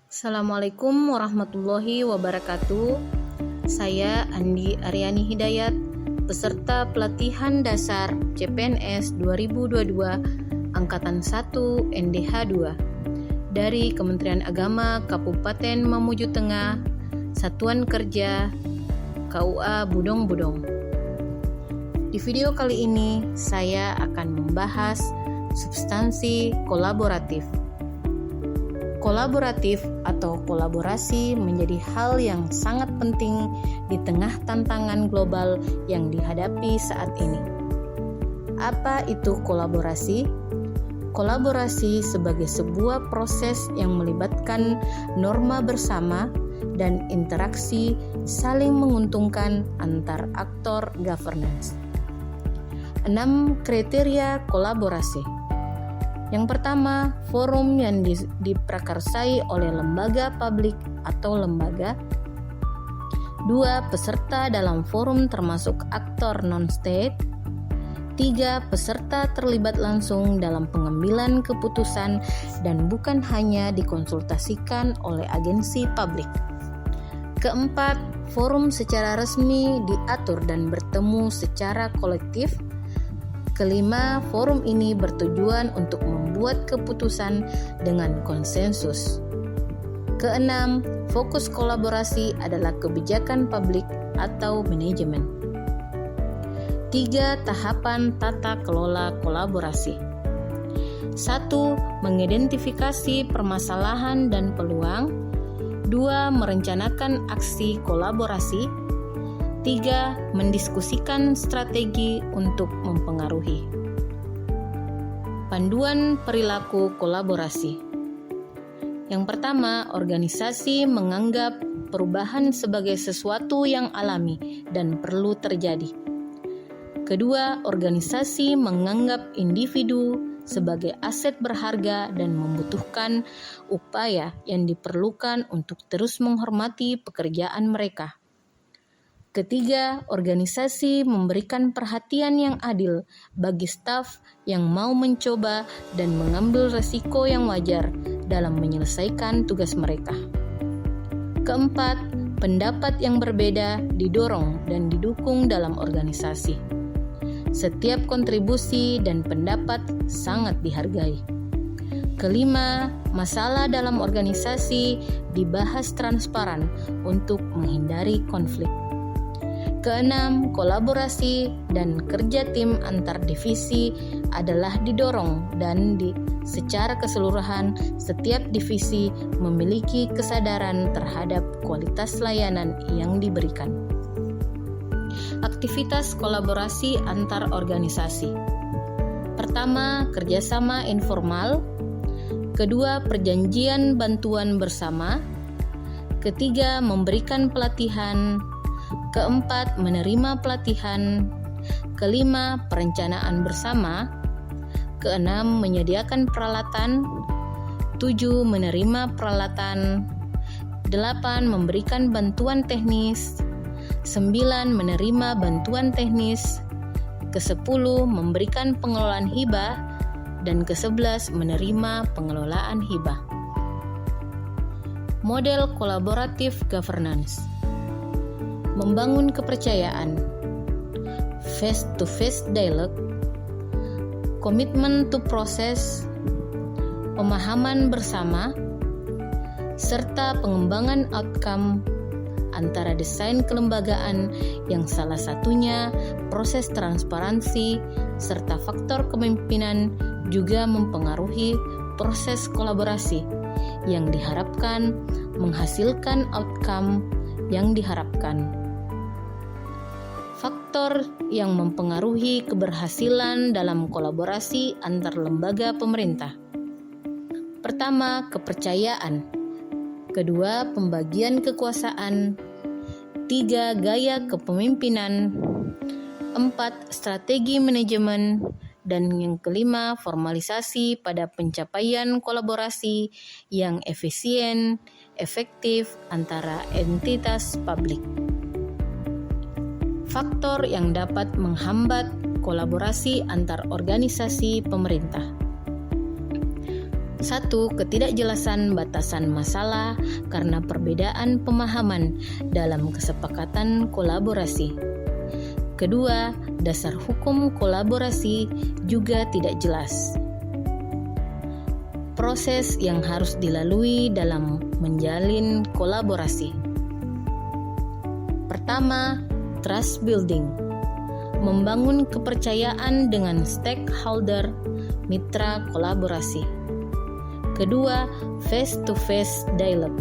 Assalamualaikum warahmatullahi wabarakatuh. Saya Andi Aryani Hidayat, peserta pelatihan dasar CPNS 2022 Angkatan 1 NDH 2 dari Kementerian Agama Kabupaten Mamuju Tengah, Satuan Kerja KUA Budong-Budong. Di video kali ini saya akan membahas substansi kolaboratif. Kolaboratif atau kolaborasi menjadi hal yang sangat penting di tengah tantangan global yang dihadapi saat ini. Apa itu kolaborasi? Kolaborasi sebagai sebuah proses yang melibatkan norma bersama dan interaksi saling menguntungkan antar aktor governance. 6 kriteria kolaborasi. Yang pertama, forum yang diprakarsai oleh lembaga publik atau lembaga. 2. Peserta dalam forum termasuk aktor non-state. 3. Peserta terlibat langsung dalam pengambilan keputusan dan bukan hanya dikonsultasikan oleh agensi publik. Keempat, forum secara resmi diatur dan bertemu secara kolektif. Kelima, forum ini bertujuan untuk membuat keputusan dengan konsensus. Keenam, fokus kolaborasi adalah kebijakan publik atau manajemen. 3. Tahapan tata kelola kolaborasi. 1. Mengidentifikasi permasalahan dan peluang. 2. Merencanakan aksi kolaborasi. 3. Mendiskusikan strategi untuk mempengaruhi. Panduan perilaku kolaborasi. Yang pertama, organisasi menganggap perubahan sebagai sesuatu yang alami dan perlu terjadi. Kedua, organisasi menganggap individu sebagai aset berharga dan membutuhkan upaya yang diperlukan untuk terus menghormati pekerjaan mereka. Ketiga, organisasi memberikan perhatian yang adil bagi staf yang mau mencoba dan mengambil resiko yang wajar dalam menyelesaikan tugas mereka. Keempat, pendapat yang berbeda didorong dan didukung dalam organisasi. Setiap kontribusi dan pendapat sangat dihargai. Kelima, masalah dalam organisasi dibahas transparan untuk menghindari konflik. Keenam, kolaborasi dan kerja tim antar divisi adalah didorong dan secara keseluruhan setiap divisi memiliki kesadaran terhadap kualitas layanan yang diberikan. Aktivitas kolaborasi antar organisasi. Pertama, kerjasama informal. Kedua, perjanjian bantuan bersama. Ketiga, memberikan pelatihan. Keempat, menerima pelatihan. Kelima, perencanaan bersama. Keenam, menyediakan peralatan. 7, menerima peralatan. 8, memberikan bantuan teknis. 9, menerima bantuan teknis. Ke-10, memberikan pengelolaan hibah. Dan ke-11, menerima pengelolaan hibah. Model kolaboratif governance. Membangun kepercayaan, face-to-face dialogue, komitmen to proses, pemahaman bersama, serta pengembangan outcome antara desain kelembagaan yang salah satunya proses transparansi serta faktor kepemimpinan juga mempengaruhi proses kolaborasi yang diharapkan menghasilkan outcome yang diharapkan. Faktor yang mempengaruhi keberhasilan dalam kolaborasi antar lembaga pemerintah. Pertama, kepercayaan. Kedua, pembagian kekuasaan. 3, gaya kepemimpinan. 4, strategi manajemen. Dan yang kelima, formalisasi pada pencapaian kolaborasi yang efisien, efektif antara entitas publik. Faktor yang dapat menghambat kolaborasi antar organisasi pemerintah. Satu, ketidakjelasan batasan masalah karena perbedaan pemahaman dalam kesepakatan kolaborasi. Kedua, dasar hukum kolaborasi juga tidak jelas. Proses yang harus dilalui dalam menjalin kolaborasi. Pertama, trust building. Membangun kepercayaan dengan stakeholder, mitra kolaborasi. Kedua, face-to-face dialogue.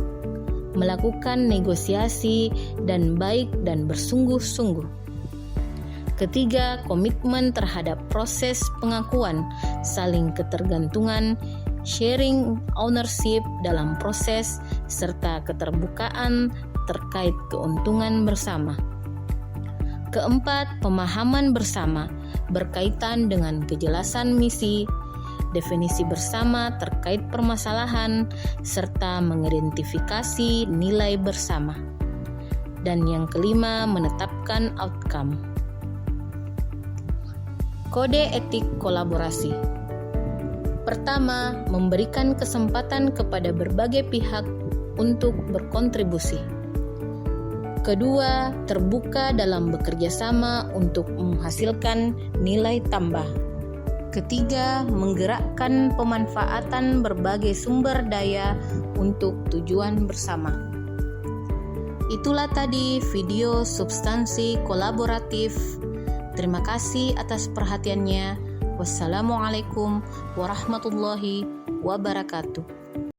Melakukan negosiasi dan baik dan bersungguh-sungguh. Ketiga, komitmen terhadap proses pengakuan, saling ketergantungan, sharing ownership dalam proses, serta keterbukaan terkait keuntungan bersama. Keempat, pemahaman bersama berkaitan dengan kejelasan misi, definisi bersama terkait permasalahan, serta mengidentifikasi nilai bersama. Dan yang kelima, menetapkan outcome. Kode etik kolaborasi. Pertama, memberikan kesempatan kepada berbagai pihak untuk berkontribusi. Kedua, terbuka dalam bekerja sama untuk menghasilkan nilai tambah. Ketiga, menggerakkan pemanfaatan berbagai sumber daya untuk tujuan bersama. Itulah tadi video substansi kolaboratif. Terima kasih atas perhatiannya. Wassalamualaikum warahmatullahi wabarakatuh.